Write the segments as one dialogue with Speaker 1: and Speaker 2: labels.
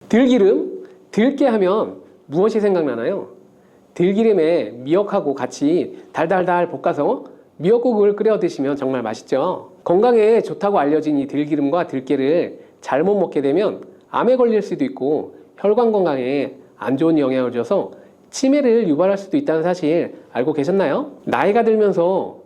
Speaker 1: 들기름, 들깨 하면 무엇이 생각나나요? 들기름에 미역하고 같이 달달달 볶아서 미역국을 끓여 드시면 정말 맛있죠. 건강에 좋다고 알려진 이 들기름과 들깨를 잘못 먹게 되면 암에 걸릴 수도 있고 혈관 건강에 안 좋은 영향을 줘서 치매를 유발할 수도 있다는 사실 알고 계셨나요? 나이가 들면서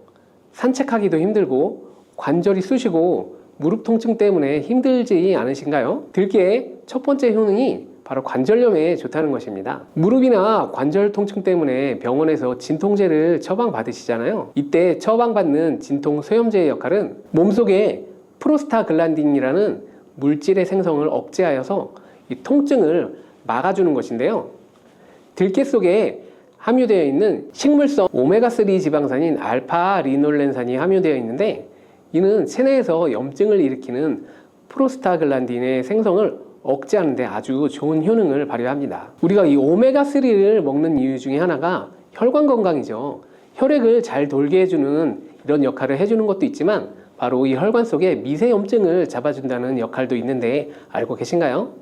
Speaker 1: 산책하기도 힘들고 관절이 쑤시고 무릎 통증 때문에 힘들지 않으신가요? 들깨의 첫 번째 효능이 바로 관절염에 좋다는 것입니다. 무릎이나 관절 통증 때문에 병원에서 진통제를 처방받으시잖아요. 이때 처방받는 진통 소염제의 역할은 몸속에 프로스타글란딘이라는 물질의 생성을 억제하여서 이 통증을 막아주는 것인데요. 들깨 속에 함유되어 있는 식물성 오메가3 지방산인 알파리놀렌산이 함유되어 있는데, 이는 체내에서 염증을 일으키는 프로스타글란딘의 생성을 억제하는 데 아주 좋은 효능을 발휘합니다. 우리가 이 오메가3를 먹는 이유 중에 하나가 혈관 건강이죠. 혈액을 잘 돌게 해주는 이런 역할을 해주는 것도 있지만 바로 이 혈관 속에 미세 염증을 잡아준다는 역할도 있는데 알고 계신가요?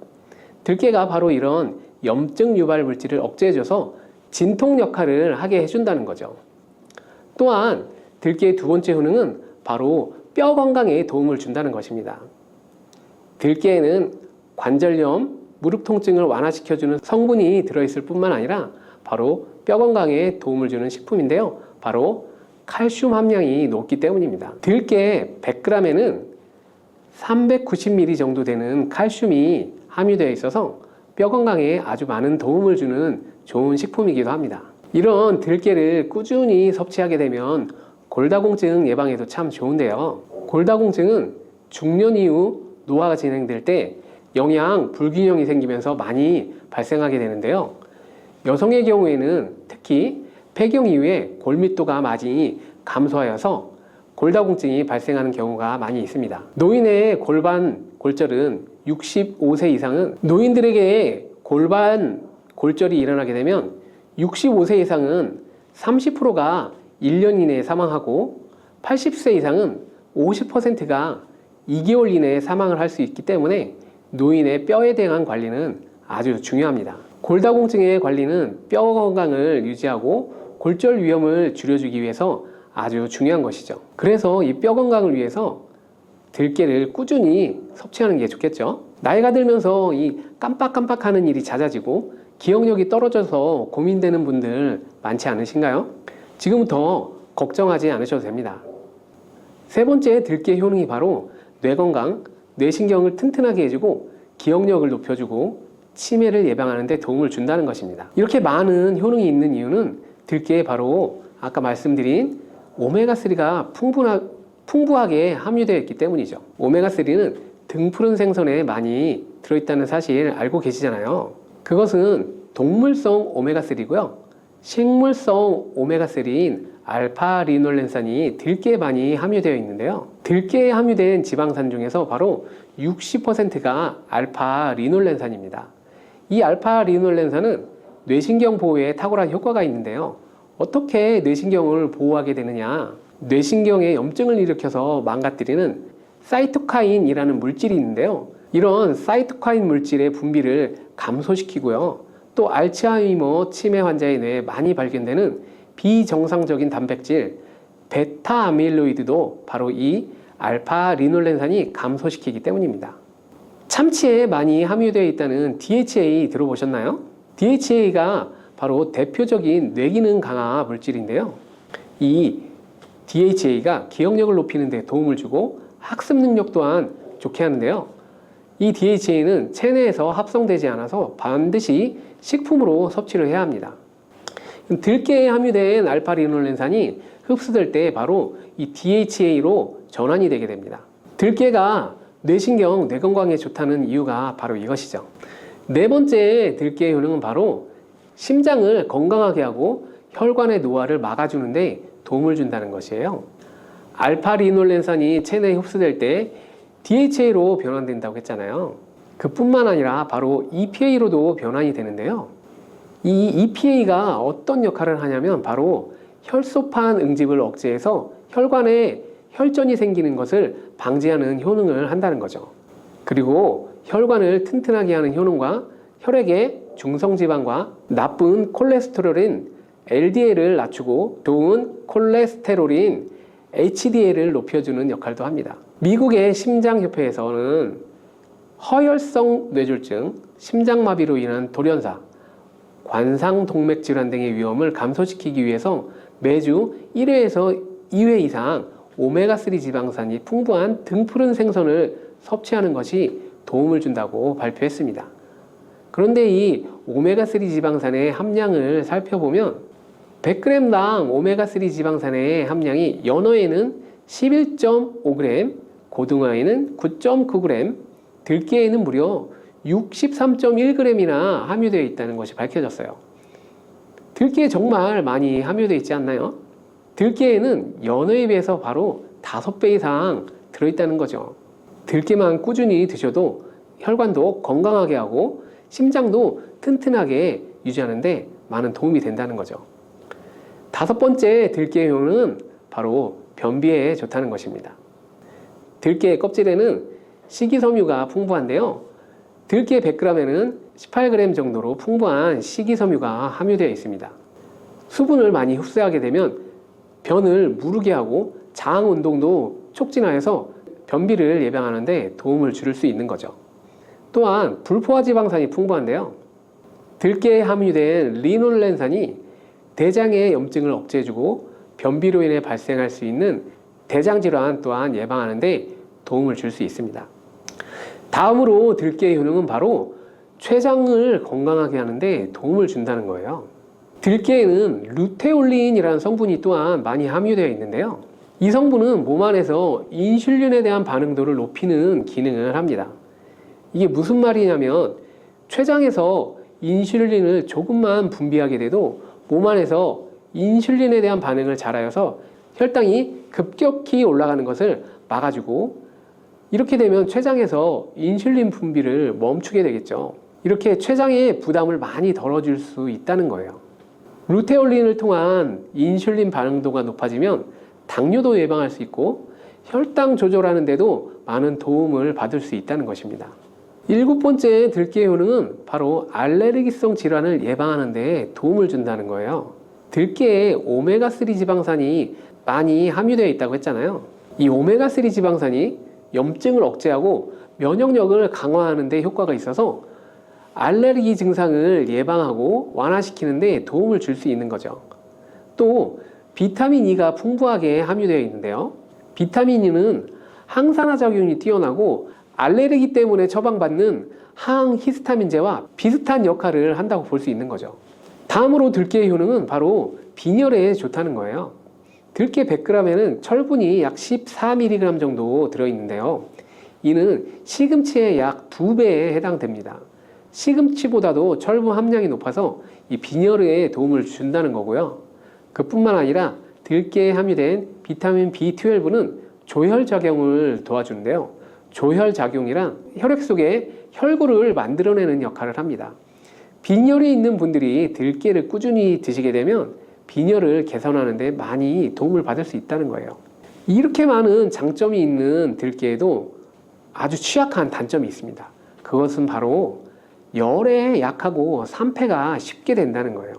Speaker 1: 들깨가 바로 이런 염증 유발 물질을 억제해줘서 진통 역할을 하게 해준다는 거죠. 또한 들깨의 두 번째 효능은 바로 뼈 건강에 도움을 준다는 것입니다. 들깨에는 관절염, 무릎 통증을 완화시켜주는 성분이 들어있을 뿐만 아니라 바로 뼈 건강에 도움을 주는 식품인데요. 바로 칼슘 함량이 높기 때문입니다. 들깨 100g에는 390mg 정도 되는 칼슘이 함유되어 있어서 뼈 건강에 아주 많은 도움을 주는 좋은 식품이기도 합니다. 이런 들깨를 꾸준히 섭취하게 되면 골다공증 예방에도 참 좋은데요. 골다공증은 중년 이후 노화가 진행될 때 영양 불균형이 생기면서 많이 발생하게 되는데요. 여성의 경우에는 특히 폐경 이후에 골밀도가 많이 감소하여서 골다공증이 발생하는 경우가 많이 있습니다. 노인의 골반 골절은 65세 이상은, 노인들에게 골반 골절이 일어나게 되면 65세 이상은 30%가 1년 이내에 사망하고 80세 이상은 50%가 2개월 이내에 사망을 할 수 있기 때문에 노인의 뼈에 대한 관리는 아주 중요합니다. 골다공증의 관리는 뼈 건강을 유지하고 골절 위험을 줄여주기 위해서 아주 중요한 것이죠. 그래서 이 뼈 건강을 위해서 들깨를 꾸준히 섭취하는 게 좋겠죠. 나이가 들면서 이 깜빡깜빡하는 일이 잦아지고 기억력이 떨어져서 고민되는 분들 많지 않으신가요? 지금부터 걱정하지 않으셔도 됩니다. 세 번째 들깨 효능이 바로 뇌 건강, 뇌신경을 튼튼하게 해주고 기억력을 높여주고 치매를 예방하는 데 도움을 준다는 것입니다. 이렇게 많은 효능이 있는 이유는 들깨에 바로 아까 말씀드린 오메가3가 풍부하게 함유되어 있기 때문이죠. 오메가3는 등푸른 생선에 많이 들어있다는 사실 알고 계시잖아요. 그것은 동물성 오메가3고요. 식물성 오메가3인 알파리놀렌산이 들깨에 많이 함유되어 있는데요. 들깨에 함유된 지방산 중에서 바로 60%가 알파리놀렌산입니다. 이 알파리놀렌산은 뇌신경 보호에 탁월한 효과가 있는데요. 어떻게 뇌신경을 보호하게 되느냐? 뇌신경에 염증을 일으켜서 망가뜨리는 사이토카인이라는 물질이 있는데요. 이런 사이토카인 물질의 분비를 감소시키고요. 또 알츠하이머 치매 환자의 뇌에 많이 발견되는 비정상적인 단백질 베타 아밀로이드도 바로 이 알파리놀렌산이 감소시키기 때문입니다. 참치에 많이 함유되어 있다는 DHA 들어보셨나요? DHA가 바로 대표적인 뇌기능 강화 물질인데요. 이 DHA가 기억력을 높이는 데 도움을 주고 학습 능력 또한 좋게 하는데요. 이 DHA는 체내에서 합성되지 않아서 반드시 식품으로 섭취를 해야 합니다. 들깨에 함유된 알파리놀렌산이 흡수될 때 바로 이 DHA로 전환이 되게 됩니다. 들깨가 뇌신경, 뇌 건강에 좋다는 이유가 바로 이것이죠. 네 번째 들깨의 효능은 바로 심장을 건강하게 하고 혈관의 노화를 막아주는데 도움을 준다는 것이에요. 알파리놀렌산이 체내에 흡수될 때 DHA로 변환된다고 했잖아요. 그뿐만 아니라 바로 EPA로도 변환이 되는데요. 이 EPA가 어떤 역할을 하냐면 바로 혈소판 응집을 억제해서 혈관에 혈전이 생기는 것을 방지하는 효능을 한다는 거죠. 그리고 혈관을 튼튼하게 하는 효능과 혈액의 중성지방과 나쁜 콜레스테롤인 LDL을 낮추고 좋은 콜레스테롤인 HDL을 높여주는 역할도 합니다. 미국의 심장협회에서는 허혈성 뇌졸중, 심장마비로 인한 돌연사, 관상동맥 질환 등의 위험을 감소시키기 위해서 매주 1회에서 2회 이상 오메가3 지방산이 풍부한 등푸른 생선을 섭취하는 것이 도움을 준다고 발표했습니다. 그런데 이 오메가3 지방산의 함량을 살펴보면 100g당 오메가3 지방산의 함량이 연어에는 11.5g, 고등어에는 9.9g, 들깨에는 무려 63.1g이나 함유되어 있다는 것이 밝혀졌어요. 들깨에 정말 많이 함유되어 있지 않나요? 들깨에는 연어에 비해서 바로 5배 이상 들어있다는 거죠. 들깨만 꾸준히 드셔도 혈관도 건강하게 하고 심장도 튼튼하게 유지하는데 많은 도움이 된다는 거죠. 5번째 들깨의 효능은 바로 변비에 좋다는 것입니다. 들깨의 껍질에는 식이섬유가 풍부한데요. 들깨 100g에는 18g 정도로 풍부한 식이섬유가 함유되어 있습니다. 수분을 많이 흡수하게 되면 변을 무르게 하고 장 운동도 촉진하여서 변비를 예방하는 데 도움을 줄 수 있는 거죠. 또한 불포화 지방산이 풍부한데요. 들깨에 함유된 리놀렌산이 대장의 염증을 억제해주고 변비로 인해 발생할 수 있는 대장질환 또한 예방하는 데 도움을 줄 수 있습니다. 다음으로 들깨의 효능은 바로 췌장을 건강하게 하는데 도움을 준다는 거예요. 들깨에는 루테올린이라는 성분이 또한 많이 함유되어 있는데요. 이 성분은 몸 안에서 인슐린에 대한 반응도를 높이는 기능을 합니다. 이게 무슨 말이냐면 췌장에서 인슐린을 조금만 분비하게 돼도 몸 안에서 인슐린에 대한 반응을 잘하여서 혈당이 급격히 올라가는 것을 막아주고, 이렇게 되면 췌장에서 인슐린 분비를 멈추게 되겠죠. 이렇게 췌장의 부담을 많이 덜어줄 수 있다는 거예요. 루테올린을 통한 인슐린 반응도가 높아지면 당뇨도 예방할 수 있고 혈당 조절하는 데도 많은 도움을 받을 수 있다는 것입니다. 7번째 들깨의 효능은 바로 알레르기성 질환을 예방하는 데 도움을 준다는 거예요. 들깨에 오메가3 지방산이 많이 함유되어 있다고 했잖아요. 이 오메가3 지방산이 염증을 억제하고 면역력을 강화하는 데 효과가 있어서 알레르기 증상을 예방하고 완화시키는 데 도움을 줄 수 있는 거죠. 또 비타민 E가 풍부하게 함유되어 있는데요. 비타민 E는 항산화 작용이 뛰어나고 알레르기 때문에 처방받는 항히스타민제와 비슷한 역할을 한다고 볼 수 있는 거죠. 다음으로 들깨의 효능은 바로 빈혈에 좋다는 거예요. 들깨 100g에는 철분이 약 14mg 정도 들어있는데요. 이는 시금치의 약 2배에 해당됩니다. 시금치보다도 철분 함량이 높아서 이 빈혈에 도움을 준다는 거고요. 그뿐만 아니라 들깨에 함유된 비타민 B12는 조혈작용을 도와주는데요. 조혈작용이란 혈액 속에 혈구를 만들어내는 역할을 합니다. 빈혈이 있는 분들이 들깨를 꾸준히 드시게 되면 빈혈을 개선하는 데 많이 도움을 받을 수 있다는 거예요. 이렇게 많은 장점이 있는 들깨에도 아주 취약한 단점이 있습니다. 그것은 바로 열에 약하고 산패가 쉽게 된다는 거예요.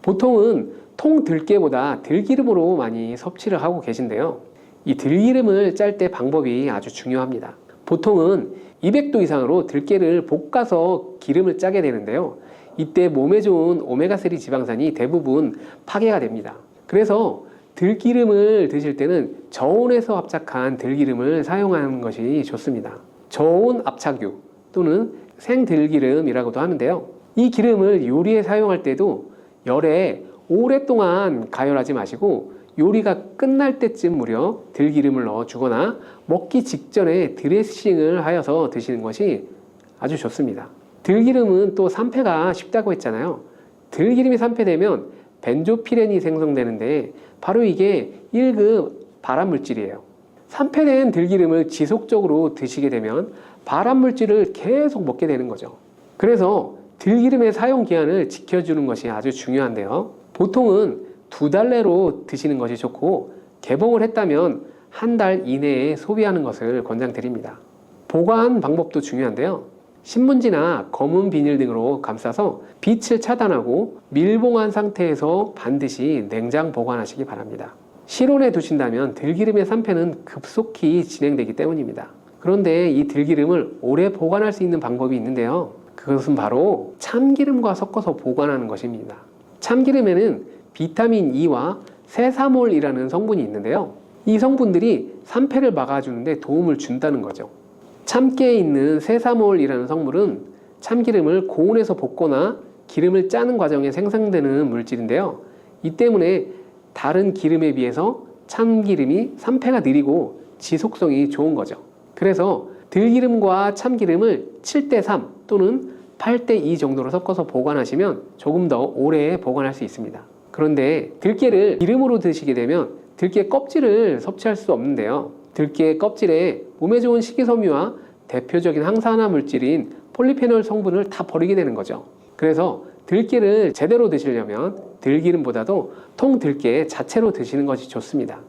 Speaker 1: 보통은 통들깨보다 들기름으로 많이 섭취를 하고 계신데요. 이 들기름을 짤 때 방법이 아주 중요합니다. 보통은 200도 이상으로 들깨를 볶아서 기름을 짜게 되는데요. 이때 몸에 좋은 오메가3 지방산이 대부분 파괴가 됩니다. 그래서 들기름을 드실 때는 저온에서 합작한 들기름을 사용하는 것이 좋습니다. 저온 압착유 또는 생들기름이라고도 하는데요. 이 기름을 요리에 사용할 때도 열에 오랫동안 가열하지 마시고 요리가 끝날 때쯤 무렵 들기름을 넣어 주거나 먹기 직전에 드레싱을 하여서 드시는 것이 아주 좋습니다. 들기름은 또 산패가 쉽다고 했잖아요. 들기름이 산패되면 벤조피렌이 생성되는데 바로 이게 1급 발암물질이에요. 산패된 들기름을 지속적으로 드시게 되면 발암물질을 계속 먹게 되는 거죠. 그래서 들기름의 사용 기한을 지켜주는 것이 아주 중요한데요. 보통은 2달 내로 드시는 것이 좋고 개봉을 했다면 1달 이내에 소비하는 것을 권장드립니다. 보관 방법도 중요한데요. 신문지나 검은 비닐 등으로 감싸서 빛을 차단하고 밀봉한 상태에서 반드시 냉장 보관하시기 바랍니다. 실온에 두신다면 들기름의 산패는 급속히 진행되기 때문입니다. 그런데 이 들기름을 오래 보관할 수 있는 방법이 있는데요. 그것은 바로 참기름과 섞어서 보관하는 것입니다. 참기름에는 비타민 E와 세사몰이라는 성분이 있는데요. 이 성분들이 산패를 막아주는데 도움을 준다는 거죠. 참깨에 있는 세사몰이라는 성분은 참기름을 고온에서 볶거나 기름을 짜는 과정에 생성되는 물질인데요. 이 때문에 다른 기름에 비해서 참기름이 산패가 느리고 지속성이 좋은 거죠. 그래서 들기름과 참기름을 7:3 또는 8:2 정도로 섞어서 보관하시면 조금 더 오래 보관할 수 있습니다. 그런데 들깨를 기름으로 드시게 되면 들깨 껍질을 섭취할 수 없는데요. 들깨 껍질에 몸에 좋은 식이섬유와 대표적인 항산화 물질인 폴리페놀 성분을 다 버리게 되는 거죠. 그래서 들깨를 제대로 드시려면 들기름보다도 통들깨 자체로 드시는 것이 좋습니다.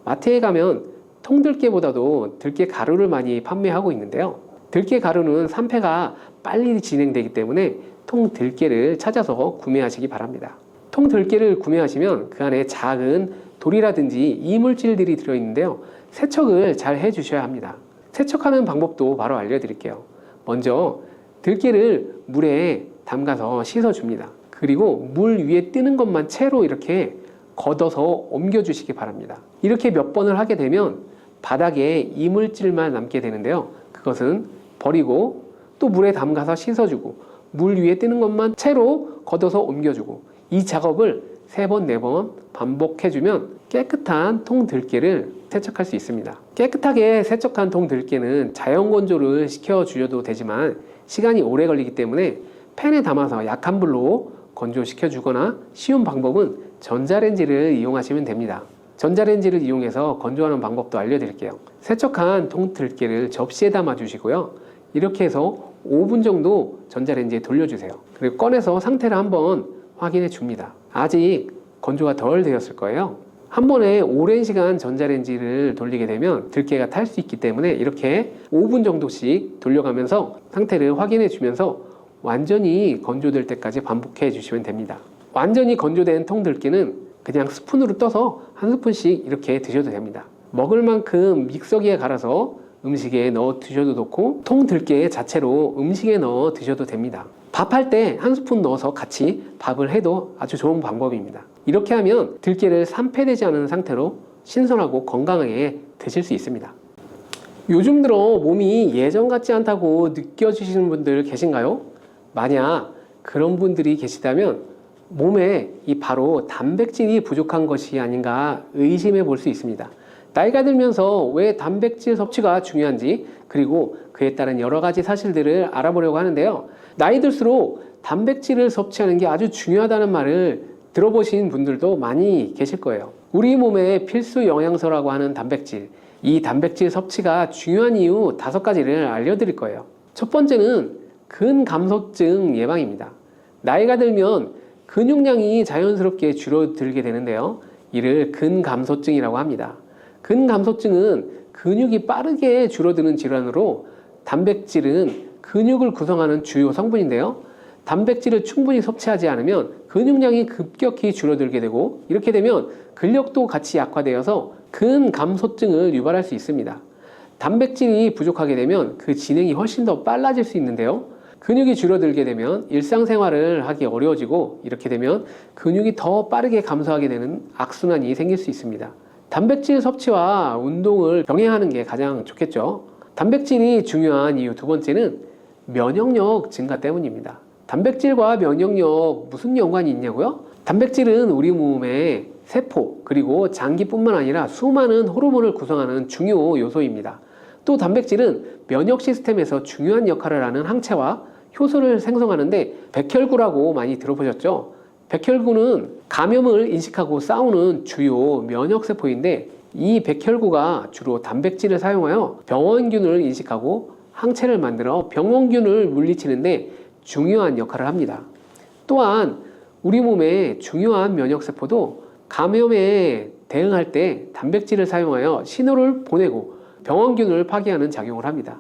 Speaker 1: 마트에 가면 통들깨보다도 들깨 가루를 많이 판매하고 있는데요. 들깨 가루는 산패가 빨리 진행되기 때문에 통들깨를 찾아서 구매하시기 바랍니다. 통들깨를 구매하시면 그 안에 작은 돌이라든지 이물질들이 들어있는데요. 세척을 잘 해주셔야 합니다. 세척하는 방법도 바로 알려드릴게요. 먼저 들깨를 물에 담가서 씻어줍니다. 그리고 물 위에 뜨는 것만 채로 이렇게 걷어서 옮겨주시기 바랍니다. 이렇게 몇 번을 하게 되면 바닥에 이물질만 남게 되는데요. 그것은 버리고 또 물에 담가서 씻어주고 물 위에 뜨는 것만 채로 걷어서 옮겨주고 이 작업을 3번, 4번 반복해주면 깨끗한 통들깨를 세척할 수 있습니다. 깨끗하게 세척한 통들깨는 자연 건조를 시켜주셔도 되지만 시간이 오래 걸리기 때문에 팬에 담아서 약한 불로 건조시켜 주거나 쉬운 방법은 전자레인지를 이용하시면 됩니다. 전자레인지를 이용해서 건조하는 방법도 알려드릴게요. 세척한 통들깨를 접시에 담아 주시고요. 이렇게 해서 5분 정도 전자레인지에 돌려주세요. 그리고 꺼내서 상태를 한번 확인해 줍니다. 아직 건조가 덜 되었을 거예요. 한 번에 오랜 시간 전자레인지를 돌리게 되면 들깨가 탈 수 있기 때문에 이렇게 5분 정도씩 돌려가면서 상태를 확인해 주면서 완전히 건조될 때까지 반복해 주시면 됩니다. 완전히 건조된 통들깨는 그냥 스푼으로 떠서 한 스푼씩 이렇게 드셔도 됩니다. 먹을 만큼 믹서기에 갈아서 음식에 넣어 드셔도 좋고 통들깨 자체로 음식에 넣어 드셔도 됩니다. 밥할 때 한 스푼 넣어서 같이 밥을 해도 아주 좋은 방법입니다. 이렇게 하면 들깨를 산패되지 않은 상태로 신선하고 건강하게 드실 수 있습니다. 요즘 들어 몸이 예전 같지 않다고 느껴지시는 분들 계신가요? 만약 그런 분들이 계시다면 몸에 바로 단백질이 부족한 것이 아닌가 의심해 볼 수 있습니다. 나이가 들면서 왜 단백질 섭취가 중요한지 그리고 그에 따른 여러 가지 사실들을 알아보려고 하는데요. 나이 들수록 단백질을 섭취하는 게 아주 중요하다는 말을 들어보신 분들도 많이 계실 거예요. 우리 몸의 필수 영양소라고 하는 단백질, 이 단백질 섭취가 중요한 이유 5가지를 알려드릴 거예요. 첫 번째는 근감소증 예방입니다. 나이가 들면 근육량이 자연스럽게 줄어들게 되는데요. 이를 근감소증이라고 합니다. 근감소증은 근육이 빠르게 줄어드는 질환으로 단백질은 근육을 구성하는 주요 성분인데요. 단백질을 충분히 섭취하지 않으면 근육량이 급격히 줄어들게 되고 이렇게 되면 근력도 같이 약화되어서 근감소증을 유발할 수 있습니다. 단백질이 부족하게 되면 그 진행이 훨씬 더 빨라질 수 있는데요. 근육이 줄어들게 되면 일상생활을 하기 어려워지고 이렇게 되면 근육이 더 빠르게 감소하게 되는 악순환이 생길 수 있습니다. 단백질 섭취와 운동을 병행하는 게 가장 좋겠죠. 단백질이 중요한 이유 2번째는 면역력 증가 때문입니다. 단백질과 면역력 무슨 연관이 있냐고요? 단백질은 우리 몸의 세포 그리고 장기뿐만 아니라 수많은 호르몬을 구성하는 중요 요소입니다. 또 단백질은 면역 시스템에서 중요한 역할을 하는 항체와 효소를 생성하는데 백혈구라고 많이 들어보셨죠? 백혈구는 감염을 인식하고 싸우는 주요 면역세포인데 이 백혈구가 주로 단백질을 사용하여 병원균을 인식하고 항체를 만들어 병원균을 물리치는데 중요한 역할을 합니다. 또한 우리 몸의 중요한 면역세포도 감염에 대응할 때 단백질을 사용하여 신호를 보내고 병원균을 파괴하는 작용을 합니다.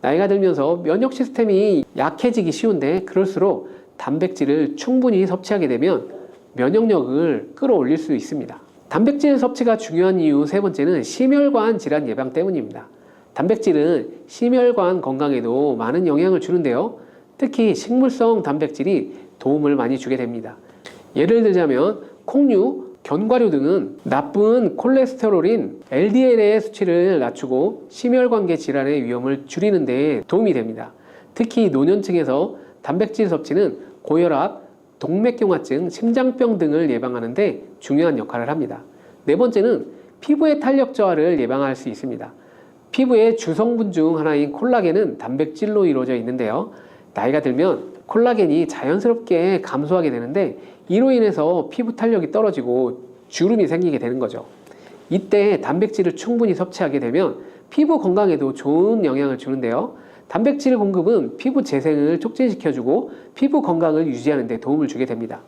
Speaker 1: 나이가 들면서 면역 시스템이 약해지기 쉬운데 그럴수록 단백질을 충분히 섭취하게 되면 면역력을 끌어올릴 수 있습니다. 단백질 섭취가 중요한 이유 세 번째는 심혈관 질환 예방 때문입니다. 단백질은 심혈관 건강에도 많은 영향을 주는데요. 특히 식물성 단백질이 도움을 많이 주게 됩니다. 예를 들자면 콩류, 견과류 등은 나쁜 콜레스테롤인 LDL의 수치를 낮추고 심혈관계 질환의 위험을 줄이는 데 도움이 됩니다. 특히 노년층에서 단백질 섭취는 고혈압, 동맥경화증, 심장병 등을 예방하는 데 중요한 역할을 합니다. 네 번째는 피부의 탄력 저하를 예방할 수 있습니다. 피부의 주성분 중 하나인 콜라겐은 단백질로 이루어져 있는데요. 나이가 들면 콜라겐이 자연스럽게 감소하게 되는데 이로 인해서 피부 탄력이 떨어지고 주름이 생기게 되는 거죠. 이때 단백질을 충분히 섭취하게 되면 피부 건강에도 좋은 영향을 주는데요. 단백질 공급은 피부 재생을 촉진시켜주고 피부 건강을 유지하는 데 도움을 주게 됩니다.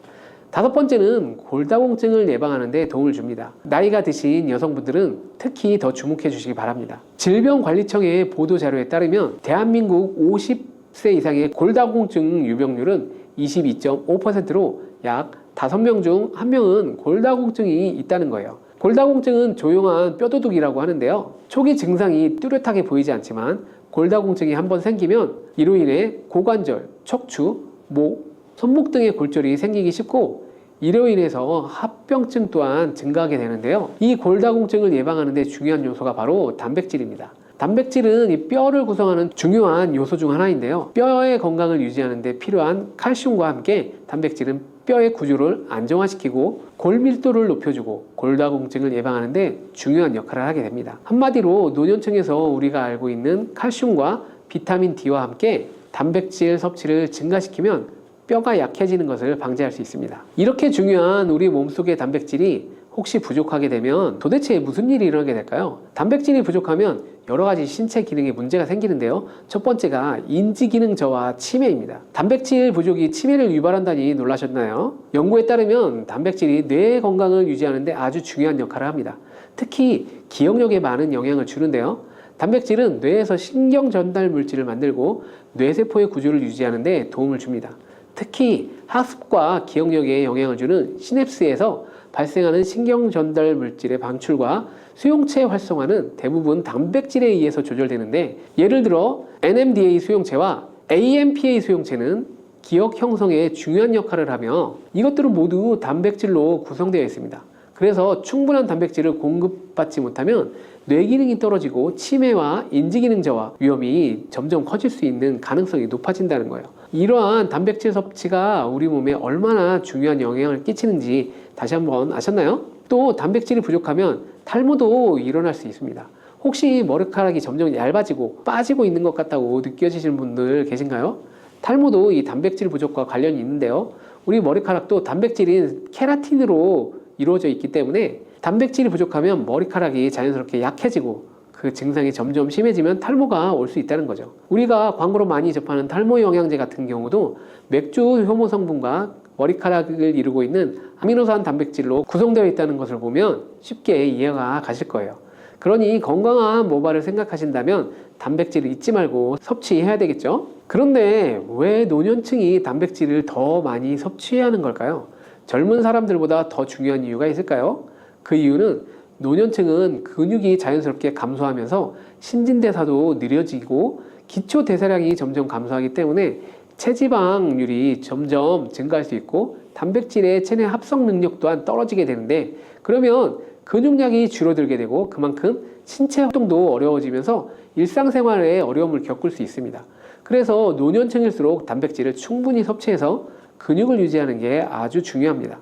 Speaker 1: 다섯 번째는 골다공증을 예방하는 데 도움을 줍니다. 나이가 드신 여성분들은 특히 더 주목해 주시기 바랍니다. 질병관리청의 보도자료에 따르면 대한민국 50세 이상의 골다공증 유병률은 22.5%로 약 5명 중 1명은 골다공증이 있다는 거예요. 골다공증은 조용한 뼈도둑이라고 하는데요. 초기 증상이 뚜렷하게 보이지 않지만 골다공증이 한번 생기면 이로 인해 고관절, 척추, 목, 손목 등의 골절이 생기기 쉽고 이로 인해서 합병증 또한 증가하게 되는데요. 이 골다공증을 예방하는 데 중요한 요소가 바로 단백질입니다. 단백질은 이 뼈를 구성하는 중요한 요소 중 하나인데요. 뼈의 건강을 유지하는 데 필요한 칼슘과 함께 단백질은 뼈의 구조를 안정화시키고 골밀도를 높여주고 골다공증을 예방하는 데 중요한 역할을 하게 됩니다. 한마디로 노년층에서 우리가 알고 있는 칼슘과 비타민 D와 함께 단백질 섭취를 증가시키면 뼈가 약해지는 것을 방지할 수 있습니다. 이렇게 중요한 우리 몸속의 단백질이 혹시 부족하게 되면 도대체 무슨 일이 일어나게 될까요? 단백질이 부족하면 여러 가지 신체 기능에 문제가 생기는데요. 첫 번째가 인지 기능 저하 치매입니다. 단백질 부족이 치매를 유발한다니 놀라셨나요? 연구에 따르면 단백질이 뇌 건강을 유지하는 데 아주 중요한 역할을 합니다. 특히 기억력에 많은 영향을 주는데요. 단백질은 뇌에서 신경 전달 물질을 만들고 뇌세포의 구조를 유지하는 데 도움을 줍니다. 특히 학습과 기억력에 영향을 주는 시냅스에서 발생하는 신경 전달 물질의 방출과 수용체 활성화는 대부분 단백질에 의해서 조절되는데 예를 들어 NMDA 수용체와 AMPA 수용체는 기억 형성에 중요한 역할을 하며 이것들은 모두 단백질로 구성되어 있습니다. 그래서 충분한 단백질을 공급받지 못하면 뇌 기능이 떨어지고 치매와 인지 기능 저하 위험이 점점 커질 수 있는 가능성이 높아진다는 거예요. 이러한 단백질 섭취가 우리 몸에 얼마나 중요한 영향을 끼치는지 다시 한번 아셨나요? 또 단백질이 부족하면 탈모도 일어날 수 있습니다. 혹시 머리카락이 점점 얇아지고 빠지고 있는 것 같다고 느껴지시는 분들 계신가요? 탈모도 이 단백질 부족과 관련이 있는데요. 우리 머리카락도 단백질인 케라틴으로 이루어져 있기 때문에 단백질이 부족하면 머리카락이 자연스럽게 약해지고 그 증상이 점점 심해지면 탈모가 올 수 있다는 거죠. 우리가 광고로 많이 접하는 탈모 영양제 같은 경우도 맥주 효모 성분과 머리카락을 이루고 있는 아미노산 단백질로 구성되어 있다는 것을 보면 쉽게 이해가 가실 거예요. 그러니 건강한 모발을 생각하신다면 단백질을 잊지 말고 섭취해야 되겠죠. 그런데 왜 노년층이 단백질을 더 많이 섭취해야 하는 걸까요? 젊은 사람들보다 더 중요한 이유가 있을까요? 그 이유는 노년층은 근육이 자연스럽게 감소하면서 신진대사도 느려지고 기초대사량이 점점 감소하기 때문에 체지방률이 점점 증가할 수 있고 단백질의 체내 합성 능력 또한 떨어지게 되는데 그러면 근육량이 줄어들게 되고 그만큼 신체 활동도 어려워지면서 일상생활에 어려움을 겪을 수 있습니다. 그래서 노년층일수록 단백질을 충분히 섭취해서 근육을 유지하는 게 아주 중요합니다.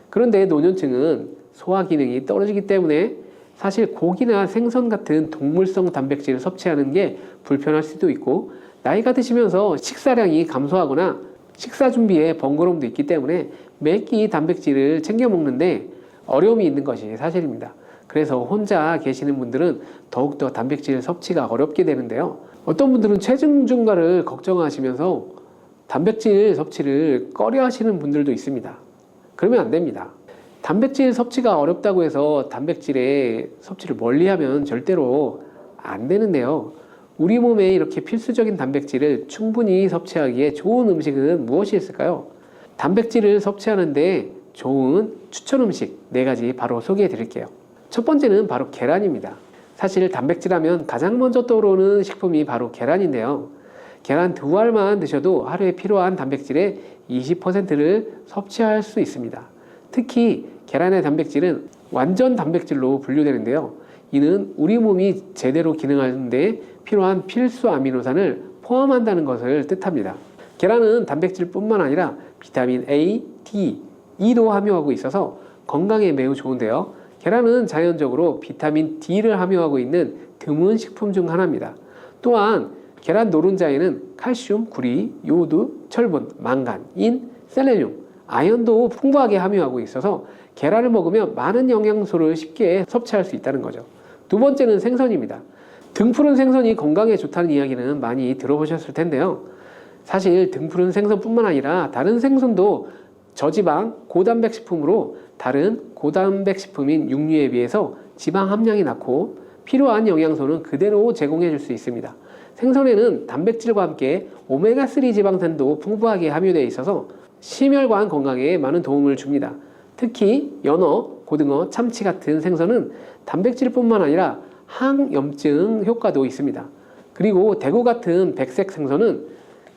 Speaker 1: 그런데 노년층은 소화 기능이 떨어지기 때문에 사실 고기나 생선 같은 동물성 단백질을 섭취하는 게 불편할 수도 있고 나이가 드시면서 식사량이 감소하거나 식사 준비에 번거로움도 있기 때문에 매끼 단백질을 챙겨 먹는데 어려움이 있는 것이 사실입니다. 그래서 혼자 계시는 분들은 더욱더 단백질 섭취가 어렵게 되는데요. 어떤 분들은 체중 증가를 걱정하시면서 단백질 섭취를 꺼려 하시는 분들도 있습니다. 그러면 안 됩니다. 단백질 섭취가 어렵다고 해서 단백질의 섭취를 멀리하면 절대로 안 되는데요. 우리 몸에 이렇게 필수적인 단백질을 충분히 섭취하기에 좋은 음식은 무엇이 있을까요? 단백질을 섭취하는데 좋은 추천 음식 4가지 바로 소개해 드릴게요. 첫 번째는 바로 계란입니다. 사실 단백질 하면 가장 먼저 떠오르는 식품이 바로 계란인데요. 계란 2알만 드셔도 하루에 필요한 단백질의 20%를 섭취할 수 있습니다. 특히 계란의 단백질은 완전 단백질로 분류되는데요. 이는 우리 몸이 제대로 기능하는데 필요한 필수 아미노산을 포함한다는 것을 뜻합니다. 계란은 단백질뿐만 아니라 비타민 A, D, E도 함유하고 있어서 건강에 매우 좋은데요. 계란은 자연적으로 비타민 D를 함유하고 있는 드문 식품 중 하나입니다. 또한 계란 노른자에는 칼슘, 구리, 요오드, 철분, 망간, 인, 셀레늄, 아연도 풍부하게 함유하고 있어서 계란을 먹으면 많은 영양소를 쉽게 섭취할 수 있다는 거죠. 두 번째는 생선입니다. 등푸른 생선이 건강에 좋다는 이야기는 많이 들어보셨을 텐데요. 사실 등푸른 생선뿐만 아니라 다른 생선도 저지방, 고단백 식품으로 다른 고단백 식품인 육류에 비해서 지방 함량이 낮고 필요한 영양소는 그대로 제공해 줄 수 있습니다. 생선에는 단백질과 함께 오메가3 지방산도 풍부하게 함유되어 있어서 심혈관 건강에 많은 도움을 줍니다. 특히 연어, 고등어, 참치 같은 생선은 단백질뿐만 아니라 항염증 효과도 있습니다. 그리고 대구 같은 백색 생선은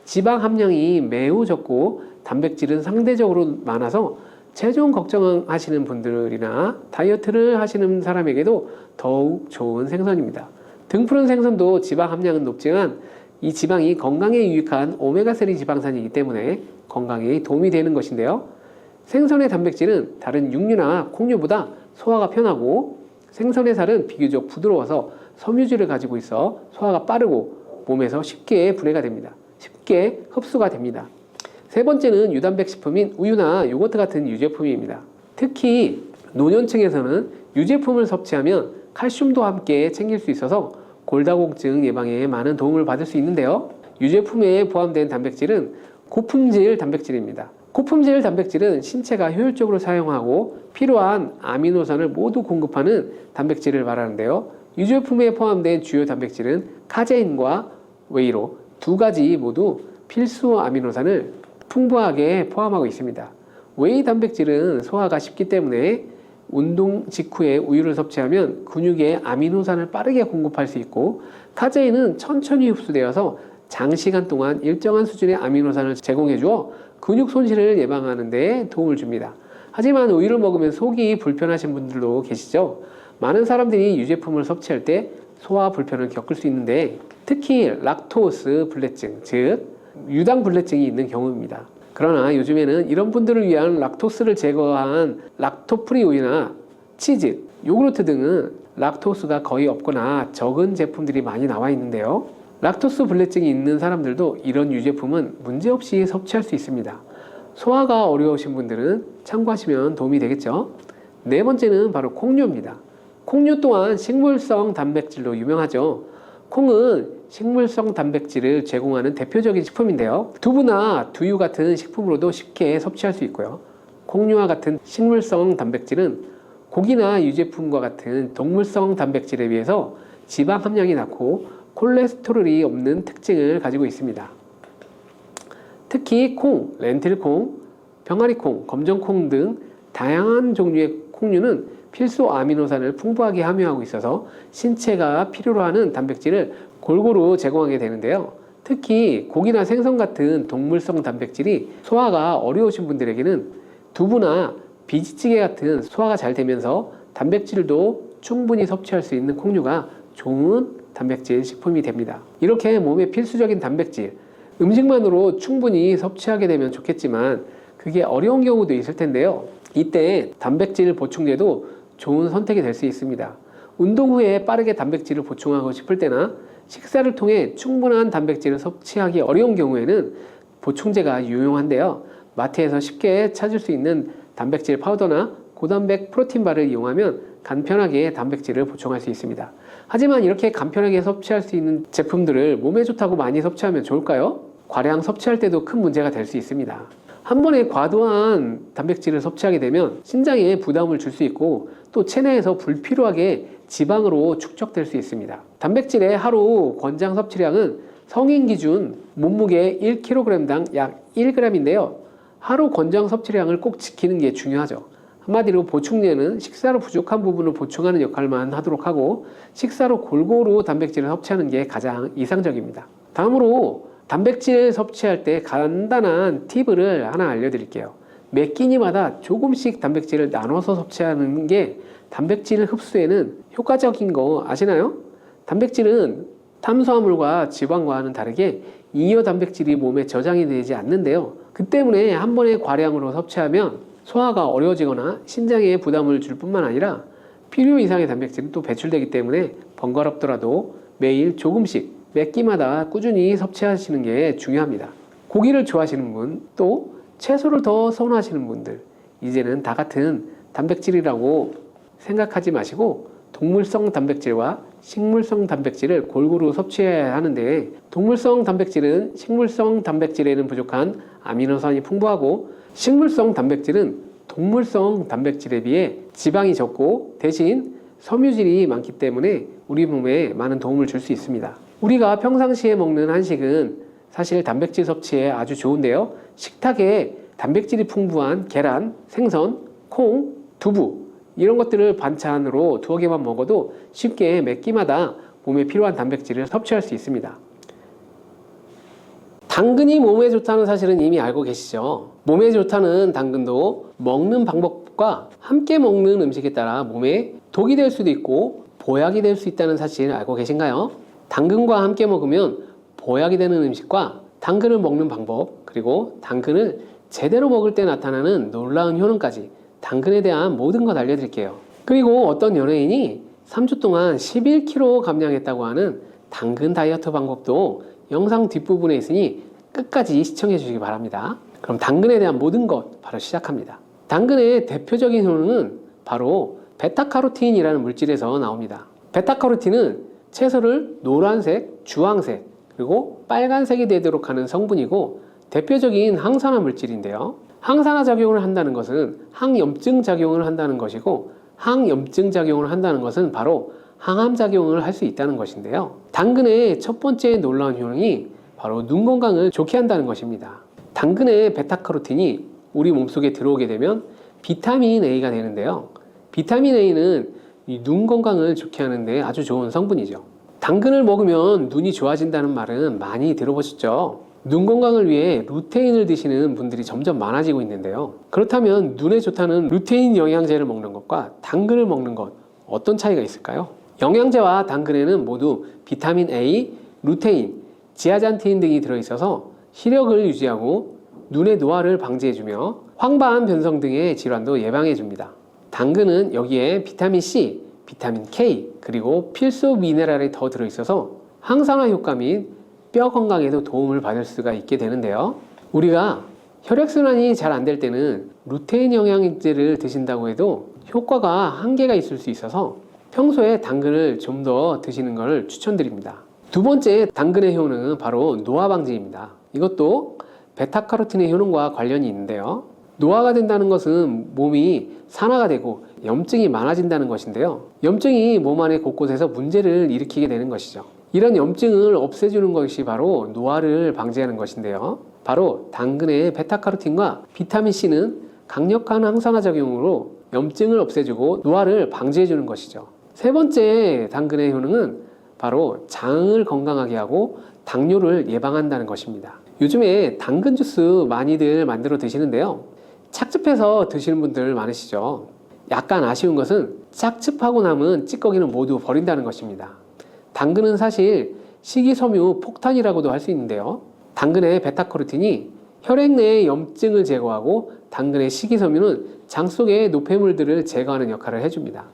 Speaker 1: 지방 함량이 매우 적고 단백질은 상대적으로 많아서 체중 걱정하시는 분들이나 다이어트를 하시는 사람에게도 더욱 좋은 생선입니다. 등푸른 생선도 지방 함량은 높지만 이 지방이 건강에 유익한 오메가3 지방산이기 때문에 건강에 도움이 되는 것인데요. 생선의 단백질은 다른 육류나 콩류보다 소화가 편하고 생선의 살은 비교적 부드러워서 섬유질을 가지고 있어 소화가 빠르고 몸에서 쉽게 분해가 됩니다. 쉽게 흡수가 됩니다. 세 번째는 유단백 식품인 우유나 요거트 같은 유제품입니다. 특히 노년층에서는 유제품을 섭취하면 칼슘도 함께 챙길 수 있어서 골다공증 예방에 많은 도움을 받을 수 있는데요. 유제품에 포함된 단백질은 고품질 단백질입니다. 고품질 단백질은 신체가 효율적으로 사용하고 필요한 아미노산을 모두 공급하는 단백질을 말하는데요. 유제품에 포함된 주요 단백질은 카제인과 웨이로 2가지 모두 필수 아미노산을 풍부하게 포함하고 있습니다. 웨이 단백질은 소화가 쉽기 때문에 운동 직후에 우유를 섭취하면 근육에 아미노산을 빠르게 공급할 수 있고, 카제인은 천천히 흡수되어서 장시간 동안 일정한 수준의 아미노산을 제공해 주어 근육 손실을 예방하는 데 도움을 줍니다. 하지만 우유를 먹으면 속이 불편하신 분들도 계시죠? 많은 사람들이 유제품을 섭취할 때 소화 불편을 겪을 수 있는데 특히 락토스 불내증, 즉 유당 불내증이 있는 경우입니다. 그러나 요즘에는 이런 분들을 위한 락토스를 제거한 락토프리 우유나 치즈, 요구르트 등은 락토스가 거의 없거나 적은 제품들이 많이 나와 있는데요. 락토스 불내증이 있는 사람들도 이런 유제품은 문제없이 섭취할 수 있습니다. 소화가 어려우신 분들은 참고하시면 도움이 되겠죠. 네 번째는 바로 콩류입니다. 콩류 또한 식물성 단백질로 유명하죠. 콩은 식물성 단백질을 제공하는 대표적인 식품인데요. 두부나 두유 같은 식품으로도 쉽게 섭취할 수 있고요. 콩류와 같은 식물성 단백질은 고기나 유제품과 같은 동물성 단백질에 비해서 지방 함량이 낮고 콜레스테롤이 없는 특징을 가지고 있습니다. 특히 콩, 렌틸콩, 병아리콩, 검정콩 등 다양한 종류의 콩류는 필수 아미노산을 풍부하게 함유하고 있어서 신체가 필요로 하는 단백질을 골고루 제공하게 되는데요. 특히 고기나 생선 같은 동물성 단백질이 소화가 어려우신 분들에게는 두부나 비지찌개 같은 소화가 잘 되면서 단백질도 충분히 섭취할 수 있는 콩류가 좋은 단백질 식품이 됩니다. 이렇게 몸에 필수적인 단백질, 음식만으로 충분히 섭취하게 되면 좋겠지만 그게 어려운 경우도 있을 텐데요. 이때 단백질 보충제도 좋은 선택이 될 수 있습니다. 운동 후에 빠르게 단백질을 보충하고 싶을 때나 식사를 통해 충분한 단백질을 섭취하기 어려운 경우에는 보충제가 유용한데요. 마트에서 쉽게 찾을 수 있는 단백질 파우더나 고단백 프로틴바를 이용하면 간편하게 단백질을 보충할 수 있습니다. 하지만 이렇게 간편하게 섭취할 수 있는 제품들을 몸에 좋다고 많이 섭취하면 좋을까요? 과량 섭취할 때도 큰 문제가 될 수 있습니다. 한 번에 과도한 단백질을 섭취하게 되면 신장에 부담을 줄 수 있고 또 체내에서 불필요하게 지방으로 축적될 수 있습니다. 단백질의 하루 권장 섭취량은 성인 기준 몸무게 1kg당 약 1g인데요. 하루 권장 섭취량을 꼭 지키는 게 중요하죠. 한마디로 보충제는 식사로 부족한 부분을 보충하는 역할만 하도록 하고 식사로 골고루 단백질을 섭취하는 게 가장 이상적입니다. 다음으로 단백질 섭취할 때 간단한 팁을 하나 알려드릴게요. 매 끼니마다 조금씩 단백질을 나눠서 섭취하는 게 단백질 흡수에는 효과적인 거 아시나요? 단백질은 탄수화물과 지방과는 다르게 잉여 단백질이 몸에 저장이 되지 않는데요. 그 때문에 한 번에 과량으로 섭취하면 소화가 어려워지거나 신장에 부담을 줄 뿐만 아니라 필요 이상의 단백질은 또 배출되기 때문에 번거롭더라도 매일 조금씩 몇 끼마다 꾸준히 섭취하시는 게 중요합니다. 고기를 좋아하시는 분, 또 채소를 더 선호하시는 분들, 이제는 다 같은 단백질이라고 생각하지 마시고 동물성 단백질과 식물성 단백질을 골고루 섭취해야 하는데, 동물성 단백질은 식물성 단백질에는 부족한 아미노산이 풍부하고 식물성 단백질은 동물성 단백질에 비해 지방이 적고 대신 섬유질이 많기 때문에 우리 몸에 많은 도움을 줄 수 있습니다. 우리가 평상시에 먹는 한식은 사실 단백질 섭취에 아주 좋은데요. 식탁에 단백질이 풍부한 계란, 생선, 콩, 두부 이런 것들을 반찬으로 두어 개만 먹어도 쉽게 몇 끼마다 몸에 필요한 단백질을 섭취할 수 있습니다. 당근이 몸에 좋다는 사실은 이미 알고 계시죠? 몸에 좋다는 당근도 먹는 방법과 함께 먹는 음식에 따라 몸에 독이 될 수도 있고 보약이 될 수 있다는 사실 알고 계신가요? 당근과 함께 먹으면 보약이 되는 음식과 당근을 먹는 방법, 그리고 당근을 제대로 먹을 때 나타나는 놀라운 효능까지 당근에 대한 모든 것 알려드릴게요. 그리고 어떤 연예인이 3주 동안 11kg 감량했다고 하는 당근 다이어트 방법도 영상 뒷부분에 있으니 끝까지 시청해 주시기 바랍니다. 그럼 당근에 대한 모든 것 바로 시작합니다. 당근의 대표적인 효능은 바로 베타카로틴이라는 물질에서 나옵니다. 베타카로틴은 채소를 노란색, 주황색, 그리고 빨간색이 되도록 하는 성분이고 대표적인 항산화 물질인데요. 항산화 작용을 한다는 것은 항염증 작용을 한다는 것이고, 항염증 작용을 한다는 것은 바로 항암 작용을 할 수 있다는 것인데요. 당근의 첫 번째 놀라운 효능이 바로 눈 건강을 좋게 한다는 것입니다. 당근의 베타카로틴이 우리 몸속에 들어오게 되면 비타민 A가 되는데요. 비타민 A는 이 눈 건강을 좋게 하는데 아주 좋은 성분이죠. 당근을 먹으면 눈이 좋아진다는 말은 많이 들어보셨죠? 눈 건강을 위해 루테인을 드시는 분들이 점점 많아지고 있는데요. 그렇다면 눈에 좋다는 루테인 영양제를 먹는 것과 당근을 먹는 것, 어떤 차이가 있을까요? 영양제와 당근에는 모두 비타민 A, 루테인, 지아잔틴 등이 들어있어서 시력을 유지하고 눈의 노화를 방지해주며 황반 변성 등의 질환도 예방해줍니다. 당근은 여기에 비타민 C, 비타민 K, 그리고 필수 미네랄이 더 들어있어서 항산화 효과 및 뼈 건강에도 도움을 받을 수가 있게 되는데요. 우리가 혈액순환이 잘 안 될 때는 루테인 영양제를 드신다고 해도 효과가 한계가 있을 수 있어서 평소에 당근을 좀 더 드시는 것을 추천드립니다. 두 번째 당근의 효능은 바로 노화 방지입니다. 이것도 베타카로틴의 효능과 관련이 있는데요. 노화가 된다는 것은 몸이 산화가 되고 염증이 많아진다는 것인데요. 염증이 몸 안에 곳곳에서 문제를 일으키게 되는 것이죠. 이런 염증을 없애주는 것이 바로 노화를 방지하는 것인데요. 바로 당근의 베타카로틴과 비타민C는 강력한 항산화 작용으로 염증을 없애주고 노화를 방지해주는 것이죠. 세 번째 당근의 효능은 바로 장을 건강하게 하고 당뇨를 예방한다는 것입니다. 요즘에 당근 주스 많이들 만들어 드시는데요. 착즙해서 드시는 분들 많으시죠. 약간 아쉬운 것은 착즙하고 남은 찌꺼기는 모두 버린다는 것입니다. 당근은 사실 식이섬유 폭탄이라고도 할 수 있는데요. 당근의 베타카로틴이 혈액 내의 염증을 제거하고 당근의 식이섬유는 장 속의 노폐물들을 제거하는 역할을 해줍니다.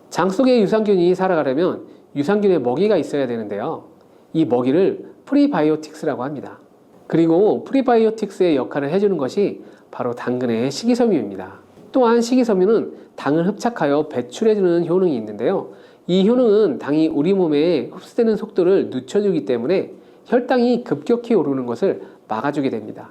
Speaker 1: 장 속에 유산균이 살아가려면 유산균의 먹이가 있어야 되는데요. 이 먹이를 프리바이오틱스라고 합니다. 그리고 프리바이오틱스의 역할을 해주는 것이 바로 당근의 식이섬유입니다. 또한 식이섬유는 당을 흡착하여 배출해주는 효능이 있는데요. 이 효능은 당이 우리 몸에 흡수되는 속도를 늦춰주기 때문에 혈당이 급격히 오르는 것을 막아주게 됩니다.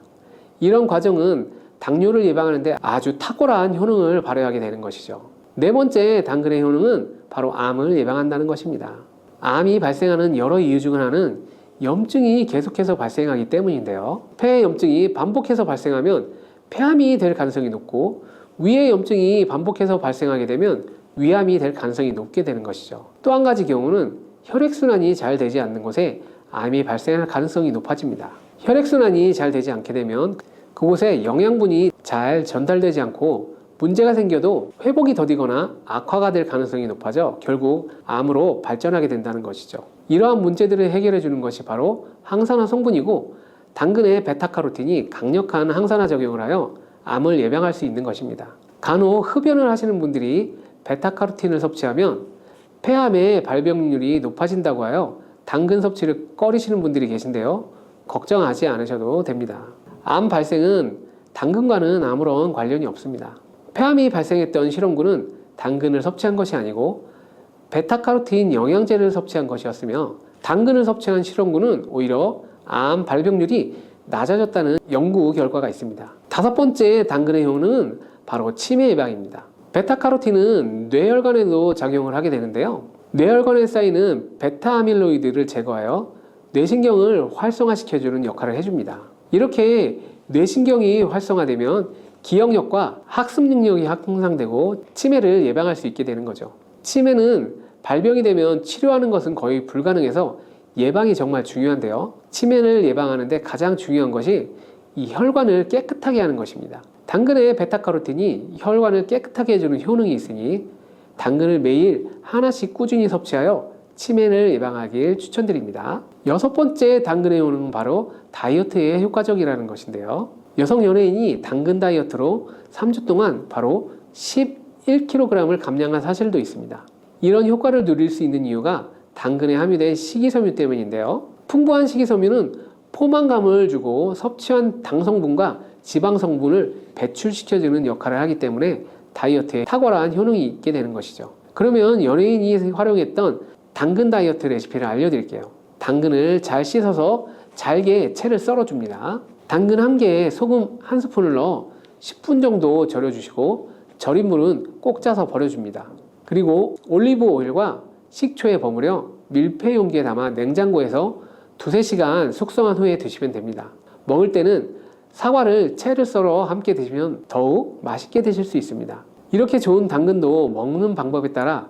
Speaker 1: 이런 과정은 당뇨를 예방하는 데 아주 탁월한 효능을 발휘하게 되는 것이죠. 네 번째 당근의 효능은 바로 암을 예방한다는 것입니다. 암이 발생하는 여러 이유 중 하나는 염증이 계속해서 발생하기 때문인데요. 폐 염증이 반복해서 발생하면 폐암이 될 가능성이 높고, 위의 염증이 반복해서 발생하게 되면 위암이 될 가능성이 높게 되는 것이죠. 또 한 가지 경우는 혈액순환이 잘 되지 않는 곳에 암이 발생할 가능성이 높아집니다. 혈액순환이 잘 되지 않게 되면 그곳에 영양분이 잘 전달되지 않고 문제가 생겨도 회복이 더디거나 악화가 될 가능성이 높아져 결국 암으로 발전하게 된다는 것이죠. 이러한 문제들을 해결해 주는 것이 바로 항산화 성분이고, 당근의 베타카로틴이 강력한 항산화 작용을 하여 암을 예방할 수 있는 것입니다. 간혹 흡연을 하시는 분들이 베타카로틴을 섭취하면 폐암의 발병률이 높아진다고 하여 당근 섭취를 꺼리시는 분들이 계신데요. 걱정하지 않으셔도 됩니다. 암 발생은 당근과는 아무런 관련이 없습니다. 폐암이 발생했던 실험군은 당근을 섭취한 것이 아니고 베타카로틴 영양제를 섭취한 것이었으며, 당근을 섭취한 실험군은 오히려 암 발병률이 낮아졌다는 연구 결과가 있습니다. 다섯 번째 당근의 효능은 바로 치매 예방입니다. 베타카로틴은 뇌혈관에도 작용을 하게 되는데요. 뇌혈관에 쌓이는 베타아밀로이드를 제거하여 뇌신경을 활성화시켜주는 역할을 해줍니다. 이렇게 뇌신경이 활성화되면 기억력과 학습 능력이 향상되고 치매를 예방할 수 있게 되는 거죠. 치매는 발병이 되면 치료하는 것은 거의 불가능해서 예방이 정말 중요한데요. 치매를 예방하는데 가장 중요한 것이 이 혈관을 깨끗하게 하는 것입니다. 당근의 베타카로틴이 혈관을 깨끗하게 해주는 효능이 있으니 당근을 매일 하나씩 꾸준히 섭취하여 치매를 예방하길 추천드립니다. 여섯 번째 당근의 효능은 바로 다이어트에 효과적이라는 것인데요. 여성 연예인이 당근 다이어트로 3주 동안 바로 11kg을 감량한 사실도 있습니다. 이런 효과를 누릴 수 있는 이유가 당근에 함유된 식이섬유 때문인데요. 풍부한 식이섬유는 포만감을 주고 섭취한 당 성분과 지방 성분을 배출시켜주는 역할을 하기 때문에 다이어트에 탁월한 효능이 있게 되는 것이죠. 그러면 연예인이 활용했던 당근 다이어트 레시피를 알려드릴게요. 당근을 잘 씻어서 잘게 채를 썰어줍니다. 당근 한 개에 소금 한 스푼을 넣어 10분 정도 절여주시고 절인 물은 꼭 짜서 버려줍니다. 그리고 올리브 오일과 식초에 버무려 밀폐 용기에 담아 냉장고에서 2~3시간 숙성한 후에 드시면 됩니다. 먹을 때는 사과를 채를 썰어 함께 드시면 더욱 맛있게 드실 수 있습니다. 이렇게 좋은 당근도 먹는 방법에 따라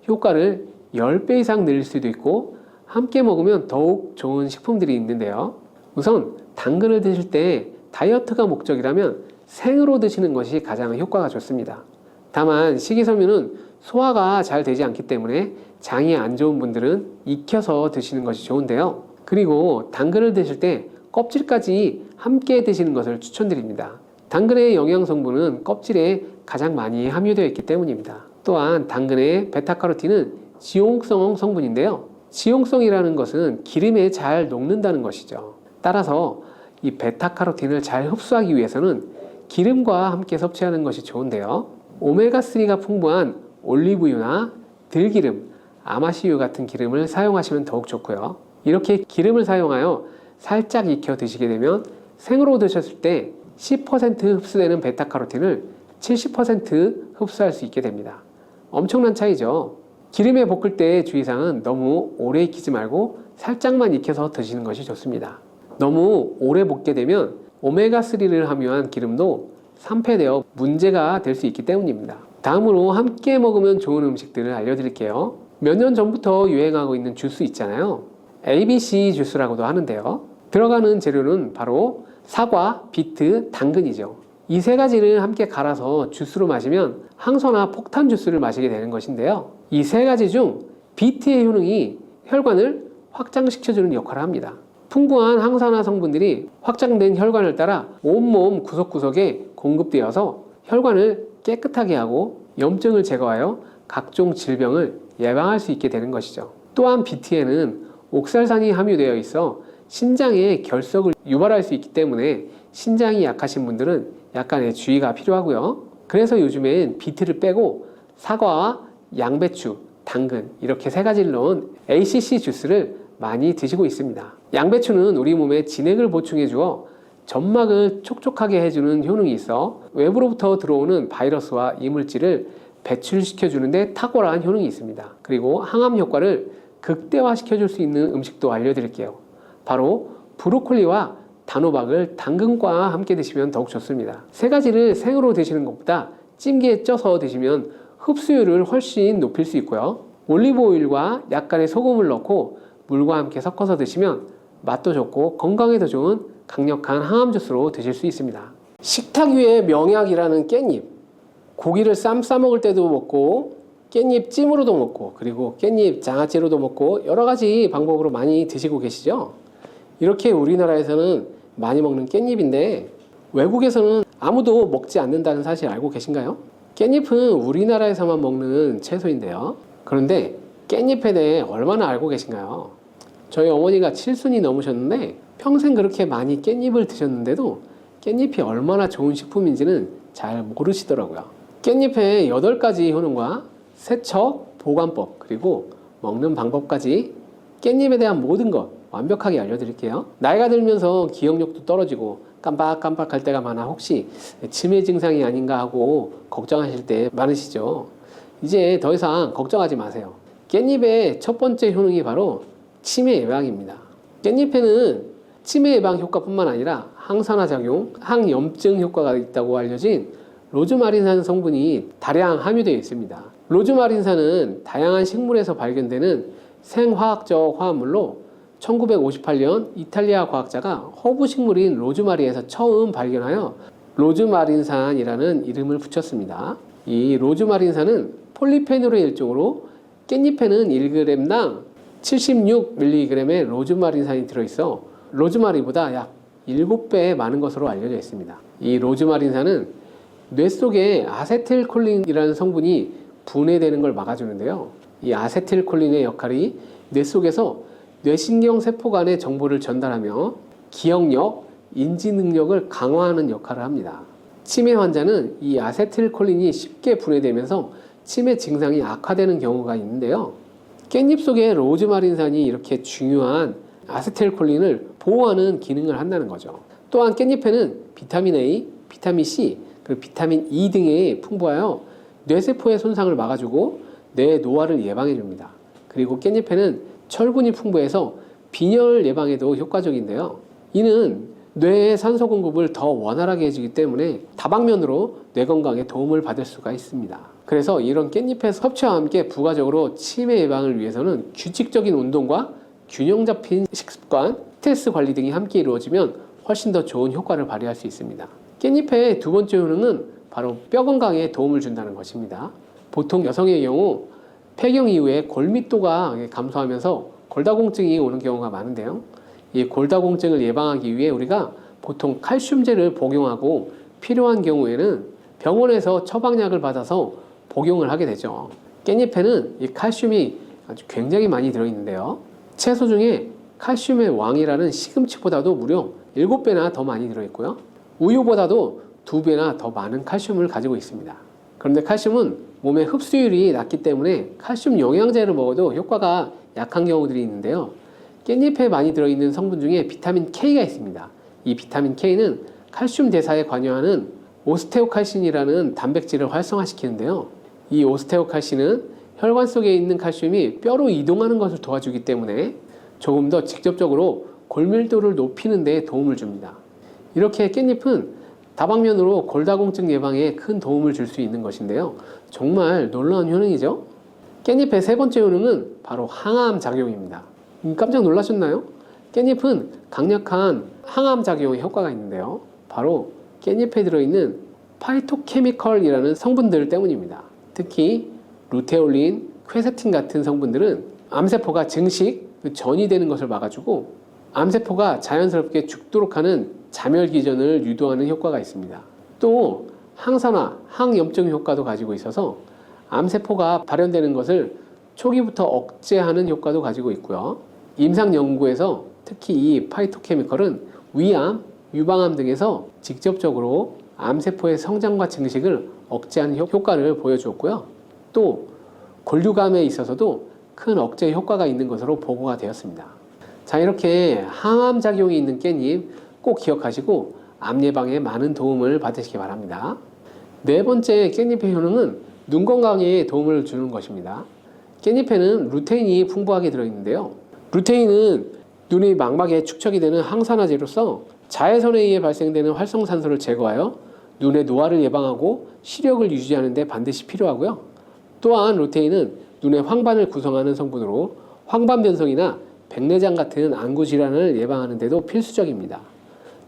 Speaker 1: 효과를 10배 이상 늘릴 수도 있고 함께 먹으면 더욱 좋은 식품들이 있는데요. 우선 당근을 드실 때 다이어트가 목적이라면 생으로 드시는 것이 가장 효과가 좋습니다. 다만 식이섬유는 소화가 잘 되지 않기 때문에 장이 안 좋은 분들은 익혀서 드시는 것이 좋은데요. 그리고 당근을 드실 때 껍질까지 함께 드시는 것을 추천드립니다. 당근의 영양 성분은 껍질에 가장 많이 함유되어 있기 때문입니다. 또한 당근의 베타카로틴은 지용성 성분인데요. 지용성이라는 것은 기름에 잘 녹는다는 것이죠. 따라서 이 베타카로틴을 잘 흡수하기 위해서는 기름과 함께 섭취하는 것이 좋은데요. 오메가3가 풍부한 올리브유나 들기름, 아마씨유 같은 기름을 사용하시면 더욱 좋고요. 이렇게 기름을 사용하여 살짝 익혀 드시게 되면 생으로 드셨을 때 10% 흡수되는 베타카로틴을 70% 흡수할 수 있게 됩니다. 엄청난 차이죠. 기름에 볶을 때 주의사항은 너무 오래 익히지 말고 살짝만 익혀서 드시는 것이 좋습니다. 너무 오래 볶게 되면 오메가3를 함유한 기름도 산패되어 문제가 될 수 있기 때문입니다. 다음으로 함께 먹으면 좋은 음식들을 알려드릴게요. 몇 년 전부터 유행하고 있는 주스 있잖아요. ABC 주스라고도 하는데요. 들어가는 재료는 바로 사과, 비트, 당근이죠. 이 세 가지를 함께 갈아서 주스로 마시면 항산화 폭탄 주스를 마시게 되는 것인데요. 이 세 가지 중 비트의 효능이 혈관을 확장시켜주는 역할을 합니다. 풍부한 항산화 성분들이 확장된 혈관을 따라 온몸 구석구석에 공급되어서 혈관을 깨끗하게 하고 염증을 제거하여 각종 질병을 예방할 수 있게 되는 것이죠. 또한 비트에는 옥살산이 함유되어 있어 신장의 결석을 유발할 수 있기 때문에 신장이 약하신 분들은 약간의 주의가 필요하고요. 그래서 요즘엔 비트를 빼고 사과와 양배추, 당근 이렇게 세 가지를 넣은 ACC 주스를 많이 드시고 있습니다. 양배추는 우리 몸에 진액을 보충해 주어 점막을 촉촉하게 해주는 효능이 있어 외부로부터 들어오는 바이러스와 이물질을 배출시켜주는데 탁월한 효능이 있습니다. 그리고 항암 효과를 극대화시켜줄 수 있는 음식도 알려드릴게요. 바로 브로콜리와 단호박을 당근과 함께 드시면 더욱 좋습니다. 세 가지를 생으로 드시는 것보다 찜기에 쪄서 드시면 흡수율을 훨씬 높일 수 있고요. 올리브 오일과 약간의 소금을 넣고 물과 함께 섞어서 드시면 맛도 좋고 건강에도 좋은 강력한 항암 주스로 드실 수 있습니다. 식탁 위의 명약이라는 깻잎. 고기를 쌈 싸먹을 때도 먹고 깻잎 찜으로도 먹고 그리고 깻잎 장아찌로도 먹고 여러 가지 방법으로 많이 드시고 계시죠? 이렇게 우리나라에서는 많이 먹는 깻잎인데 외국에서는 아무도 먹지 않는다는 사실 알고 계신가요? 깻잎은 우리나라에서만 먹는 채소인데요. 그런데 깻잎에 대해 얼마나 알고 계신가요? 저희 어머니가 7순이 넘으셨는데 평생 그렇게 많이 깻잎을 드셨는데도 깻잎이 얼마나 좋은 식품인지는 잘 모르시더라고요. 깻잎의 8가지 효능과 세척, 보관법, 그리고 먹는 방법까지 깻잎에 대한 모든 것 완벽하게 알려드릴게요. 나이가 들면서 기억력도 떨어지고 깜빡깜빡할 때가 많아 혹시 치매 증상이 아닌가 하고 걱정하실 때 많으시죠? 이제 더 이상 걱정하지 마세요. 깻잎의 첫 번째 효능이 바로 치매 예방입니다. 깻잎에는 치매 예방 효과뿐만 아니라 항산화 작용, 항염증 효과가 있다고 알려진 로즈마린산 성분이 다량 함유되어 있습니다. 로즈마린산은 다양한 식물에서 발견되는 생화학적 화합물로 1958년 이탈리아 과학자가 허브 식물인 로즈마리에서 처음 발견하여 로즈마린산이라는 이름을 붙였습니다. 이 로즈마린산은 폴리페놀의 일종으로 깻잎에는 1g당 76mg의 로즈마린산이 들어있어 로즈마리보다 약 7배 많은 것으로 알려져 있습니다. 이 로즈마린산은 뇌 속에 아세틸콜린이라는 성분이 분해되는 걸 막아주는데요. 이 아세틸콜린의 역할이 뇌 속에서 뇌신경 세포 간의 정보를 전달하며 기억력, 인지 능력을 강화하는 역할을 합니다. 치매 환자는 이 아세틸콜린이 쉽게 분해되면서 치매 증상이 악화되는 경우가 있는데요. 깻잎 속에 로즈마린산이 이렇게 중요한 아세틸콜린을 보호하는 기능을 한다는 거죠. 또한 깻잎에는 비타민 A, 비타민 C, 그리고 비타민 E 등이 풍부하여 뇌세포의 손상을 막아주고 뇌 노화를 예방해줍니다. 그리고 깻잎에는 철분이 풍부해서 빈혈 예방에도 효과적인데요. 이는 뇌의 산소 공급을 더 원활하게 해주기 때문에 다방면으로 뇌 건강에 도움을 받을 수가 있습니다. 그래서 이런 깻잎의 섭취와 함께 부가적으로 치매 예방을 위해서는 규칙적인 운동과 균형 잡힌 식습관, 스트레스 관리 등이 함께 이루어지면 훨씬 더 좋은 효과를 발휘할 수 있습니다. 깻잎의 두 번째 효능은 바로 뼈 건강에 도움을 준다는 것입니다. 보통 여성의 경우 폐경 이후에 골밀도가 감소하면서 골다공증이 오는 경우가 많은데요. 이 골다공증을 예방하기 위해 우리가 보통 칼슘제를 복용하고 필요한 경우에는 병원에서 처방약을 받아서 복용을 하게 되죠. 깻잎에는 이 칼슘이 아주 굉장히 많이 들어있는데요. 채소 중에 칼슘의 왕이라는 시금치보다도 무려 7배나 더 많이 들어있고요. 우유보다도 2배나 더 많은 칼슘을 가지고 있습니다. 그런데 칼슘은 몸의 흡수율이 낮기 때문에 칼슘 영양제를 먹어도 효과가 약한 경우들이 있는데요. 깻잎에 많이 들어있는 성분 중에 비타민 K가 있습니다. 이 비타민 K는 칼슘 대사에 관여하는 오스테오칼신이라는 단백질을 활성화시키는데요. 이 오스테오칼신은 혈관 속에 있는 칼슘이 뼈로 이동하는 것을 도와주기 때문에 조금 더 직접적으로 골밀도를 높이는 데 도움을 줍니다. 이렇게 깻잎은 다방면으로 골다공증 예방에 큰 도움을 줄 수 있는 것인데요. 정말 놀라운 효능이죠. 깻잎의 세 번째 효능은 바로 항암 작용입니다. 깜짝 놀라셨나요? 깻잎은 강력한 항암 작용의 효과가 있는데요. 바로 깻잎에 들어있는 파이토케미컬이라는 성분들 때문입니다. 특히 루테올린, 퀘세틴 같은 성분들은 암세포가 증식, 전이 되는 것을 막아주고 암세포가 자연스럽게 죽도록 하는 자멸기전을 유도하는 효과가 있습니다. 또 항산화, 항염증 효과도 가지고 있어서 암세포가 발현되는 것을 초기부터 억제하는 효과도 가지고 있고요. 임상 연구에서 특히 이 파이토케미컬은 위암, 유방암 등에서 직접적으로 암세포의 성장과 증식을 억제하는 효과를 보여주었고요. 또 골류감에 있어서도 큰 억제 효과가 있는 것으로 보고가 되었습니다. 자, 이렇게 항암 작용이 있는 깻잎 꼭 기억하시고 암 예방에 많은 도움을 받으시기 바랍니다. 네 번째 깻잎의 효능은 눈 건강에 도움을 주는 것입니다. 깻잎에는 루테인이 풍부하게 들어있는데요. 루테인은 눈의 망막에 축적이 되는 항산화제로서 자외선에 의해 발생되는 활성산소를 제거하여 눈의 노화를 예방하고 시력을 유지하는 데 반드시 필요하고요. 또한 루테인은 눈의 황반을 구성하는 성분으로 황반변성이나 백내장 같은 안구 질환을 예방하는 데도 필수적입니다.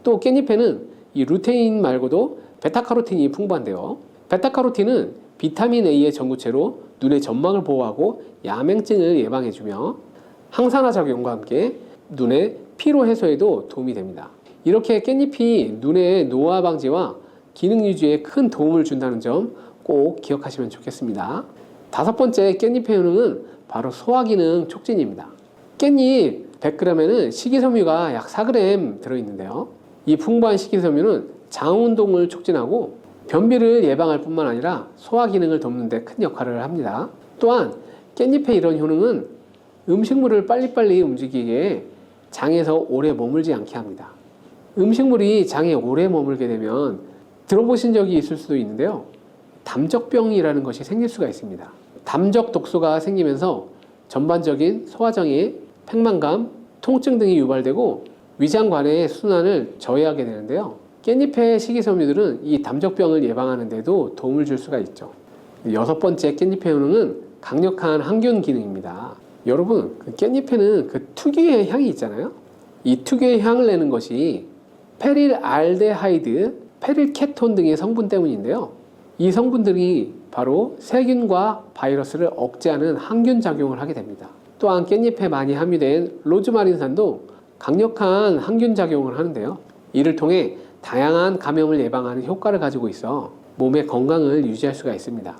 Speaker 1: 또 깻잎에는 이 루테인 말고도 베타카로틴이 풍부한데요. 베타카로틴은 비타민 A의 전구체로 눈의 점막을 보호하고 야맹증을 예방해주며 항산화 작용과 함께 눈의 피로 해소에도 도움이 됩니다. 이렇게 깻잎이 눈의 노화 방지와 기능 유지에 큰 도움을 준다는 점 꼭 기억하시면 좋겠습니다. 다섯 번째 깻잎의 효능은 바로 소화기능 촉진입니다. 깻잎 100g에는 식이섬유가 약 4g 들어있는데요. 이 풍부한 식이섬유는 장운동을 촉진하고 변비를 예방할 뿐만 아니라 소화 기능을 돕는 데 큰 역할을 합니다. 또한 깻잎의 이런 효능은 음식물을 빨리빨리 움직이게 장에서 오래 머물지 않게 합니다. 음식물이 장에 오래 머물게 되면 들어보신 적이 있을 수도 있는데요. 담적병이라는 것이 생길 수가 있습니다. 담적 독소가 생기면서 전반적인 소화장애, 팽만감, 통증 등이 유발되고 위장관의 순환을 저해하게 되는데요. 깻잎의 식이섬유들은 이 담적병을 예방하는 데도 도움을 줄 수가 있죠. 여섯 번째 깻잎의 효능은 강력한 항균 기능입니다. 여러분, 그 깻잎에는 그 특유의 향이 있잖아요. 이 특유의 향을 내는 것이 페릴알데하이드, 페릴케톤 등의 성분 때문인데요. 이 성분들이 바로 세균과 바이러스를 억제하는 항균 작용을 하게 됩니다. 또한 깻잎에 많이 함유된 로즈마린산도 강력한 항균 작용을 하는데요. 이를 통해 다양한 감염을 예방하는 효과를 가지고 있어 몸의 건강을 유지할 수가 있습니다.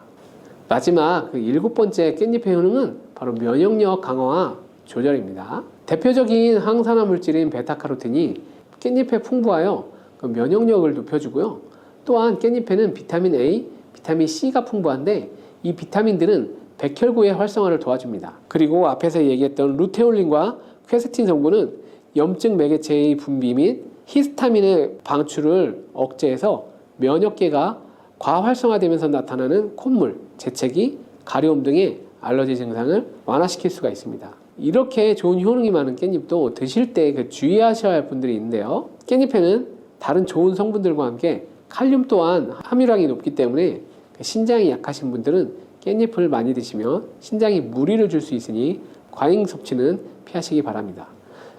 Speaker 1: 마지막 그 일곱 번째 깻잎의 효능은 바로 면역력 강화와 조절입니다. 대표적인 항산화 물질인 베타카로틴이 깻잎에 풍부하여 그 면역력을 높여주고요. 또한 깻잎에는 비타민 A, 비타민 C가 풍부한데 이 비타민들은 백혈구의 활성화를 도와줍니다. 그리고 앞에서 얘기했던 루테올린과 퀘세틴 성분은 염증 매개체의 분비 및 히스타민의 방출을 억제해서 면역계가 과활성화되면서 나타나는 콧물, 재채기, 가려움 등의 알러지 증상을 완화시킬 수가 있습니다. 이렇게 좋은 효능이 많은 깻잎도 드실 때 주의하셔야 할 분들이 있는데요. 깻잎에는 다른 좋은 성분들과 함께 칼륨 또한 함유량이 높기 때문에 신장이 약하신 분들은 깻잎을 많이 드시면 신장에 무리를 줄 수 있으니 과잉 섭취는 피하시기 바랍니다.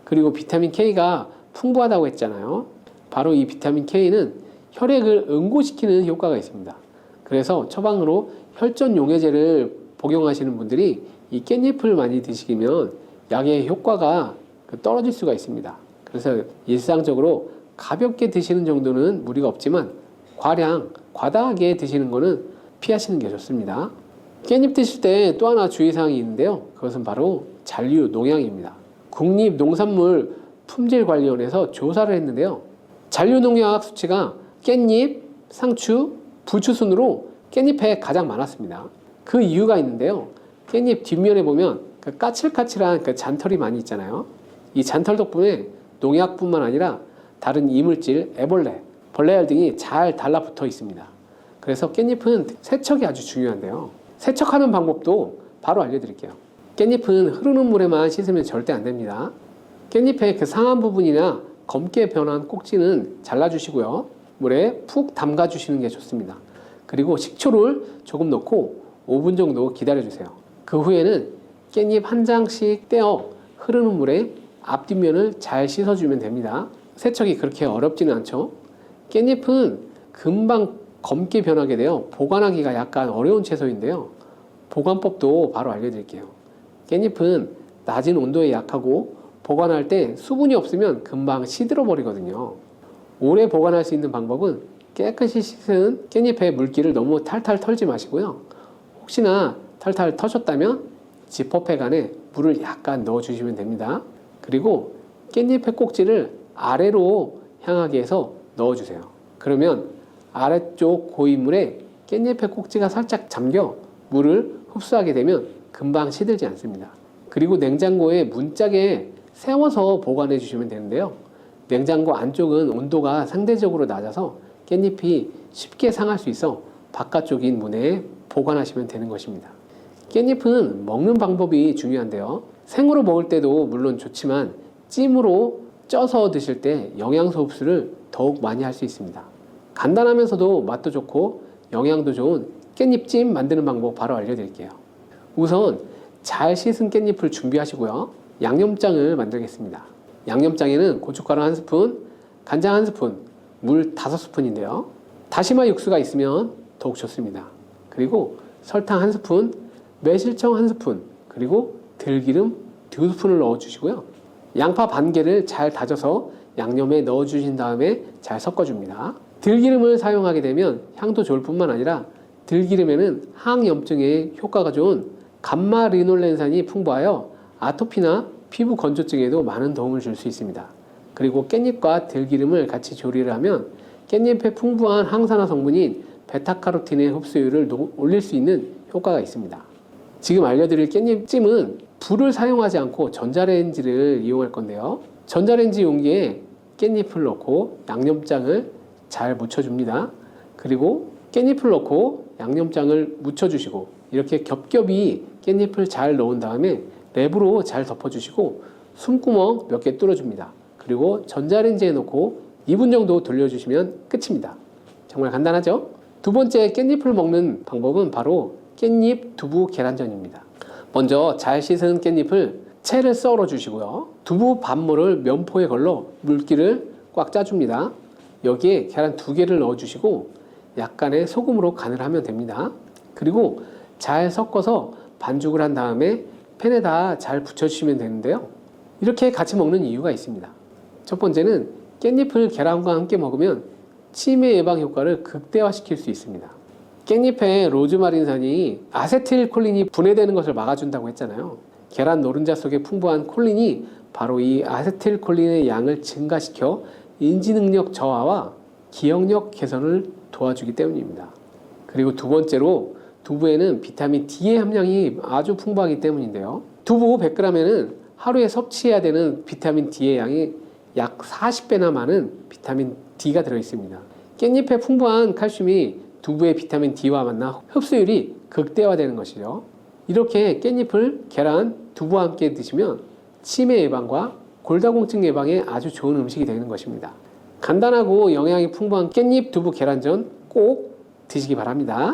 Speaker 1: 그리고 비타민 K가 풍부하다고 했잖아요. 바로 이 비타민 K는 혈액을 응고시키는 효과가 있습니다. 그래서 처방으로 혈전 용해제를 복용하시는 분들이 이 깻잎을 많이 드시면 약의 효과가 떨어질 수가 있습니다. 그래서 일상적으로 가볍게 드시는 정도는 무리가 없지만 과다하게 드시는 것은 피하시는 게 좋습니다. 깻잎 드실 때 또 하나 주의사항이 있는데요. 그것은 바로 잔류 농약입니다. 국립농산물품질관리원에서 조사를 했는데요. 잔류 농약 수치가 깻잎, 상추, 부추 순으로 깻잎에 가장 많았습니다. 그 이유가 있는데요. 깻잎 뒷면에 보면 그 까칠까칠한 그 잔털이 많이 있잖아요. 이 잔털 덕분에 농약뿐만 아니라 다른 이물질, 애벌레, 벌레알 등이 잘 달라붙어 있습니다. 그래서 깻잎은 세척이 아주 중요한데요. 세척하는 방법도 바로 알려드릴게요. 깻잎은 흐르는 물에만 씻으면 절대 안 됩니다. 깻잎의 그 상한 부분이나 검게 변한 꼭지는 잘라주시고요. 물에 푹 담가주시는 게 좋습니다. 그리고 식초를 조금 넣고 5분 정도 기다려주세요. 그 후에는 깻잎 한 장씩 떼어 흐르는 물에 앞뒷면을 잘 씻어주면 됩니다. 세척이 그렇게 어렵지는 않죠. 깻잎은 금방 검게 변하게 되어 보관하기가 약간 어려운 채소인데요. 보관법도 바로 알려드릴게요. 깻잎은 낮은 온도에 약하고 보관할 때 수분이 없으면 금방 시들어 버리거든요. 오래 보관할 수 있는 방법은 깨끗이 씻은 깻잎에 물기를 너무 탈탈 털지 마시고요. 혹시나 탈탈 터졌다면 지퍼백 안에 물을 약간 넣어 주시면 됩니다. 그리고 깻잎의 꼭지를 아래로 향하게 해서 넣어 주세요. 그러면 아래쪽 고인물에 깻잎의 꼭지가 살짝 잠겨 물을 흡수하게 되면 금방 시들지 않습니다. 그리고 냉장고에 문짝에 세워서 보관해 주시면 되는데요. 냉장고 안쪽은 온도가 상대적으로 낮아서 깻잎이 쉽게 상할 수 있어 바깥쪽인 문에 보관하시면 되는 것입니다. 깻잎은 먹는 방법이 중요한데요. 생으로 먹을 때도 물론 좋지만 찜으로 쪄서 드실 때 영양소 흡수를 더욱 많이 할 수 있습니다. 간단하면서도 맛도 좋고 영양도 좋은 깻잎찜 만드는 방법 바로 알려드릴게요. 우선 잘 씻은 깻잎을 준비하시고요. 양념장을 만들겠습니다. 양념장에는 고춧가루 1스푼, 간장 1스푼, 물 5스푼인데요. 다시마 육수가 있으면 더욱 좋습니다. 그리고 설탕 1스푼, 매실청 1스푼, 그리고 들기름 2스푼을 넣어주시고요. 양파 반 개를 잘 다져서 양념에 넣어주신 다음에 잘 섞어줍니다. 들기름을 사용하게 되면 향도 좋을 뿐만 아니라 들기름에는 항염증에 효과가 좋은 감마리놀렌산이 풍부하여 아토피나 피부 건조증에도 많은 도움을 줄 수 있습니다. 그리고 깻잎과 들기름을 같이 조리를 하면 깻잎의 풍부한 항산화 성분인 베타카로틴의 흡수율을 올릴 수 있는 효과가 있습니다. 지금 알려드릴 깻잎찜은 불을 사용하지 않고 전자레인지를 이용할 건데요. 전자레인지 용기에 깻잎을 넣고 양념장을 잘 묻혀줍니다. 그리고 깻잎을 넣고 양념장을 묻혀주시고 이렇게 겹겹이 깻잎을 잘 넣은 다음에 랩으로 잘 덮어주시고 숨구멍 몇 개 뚫어줍니다. 그리고 전자레인지에 넣고 2분 정도 돌려주시면 끝입니다. 정말 간단하죠? 두 번째 깻잎을 먹는 방법은 바로 깻잎 두부 계란전입니다. 먼저 잘 씻은 깻잎을 채를 썰어 주시고요. 두부 반모를 면포에 걸러 물기를 꽉 짜줍니다. 여기에 계란 2개를 넣어 주시고 약간의 소금으로 간을 하면 됩니다. 그리고 잘 섞어서 반죽을 한 다음에 팬에다 잘 붙여주시면 되는데요. 이렇게 같이 먹는 이유가 있습니다. 첫 번째는 깻잎을 계란과 함께 먹으면 치매 예방 효과를 극대화시킬 수 있습니다. 깻잎에 로즈마린산이 아세틸콜린이 분해되는 것을 막아준다고 했잖아요. 계란 노른자 속에 풍부한 콜린이 바로 이 아세틸콜린의 양을 증가시켜 인지능력 저하와 기억력 개선을 도와주기 때문입니다. 그리고 두 번째로 두부에는 비타민 D의 함량이 아주 풍부하기 때문인데요. 두부 100g에는 하루에 섭취해야 되는 비타민 D의 양이 약 40배나 많은 비타민 D가 들어있습니다. 깻잎의 풍부한 칼슘이 두부의 비타민 D와 만나 흡수율이 극대화되는 것이죠. 이렇게 깻잎을 계란, 두부와 함께 드시면 치매 예방과 골다공증 예방에 아주 좋은 음식이 되는 것입니다. 간단하고 영양이 풍부한 깻잎 두부 계란전 꼭 드시기 바랍니다.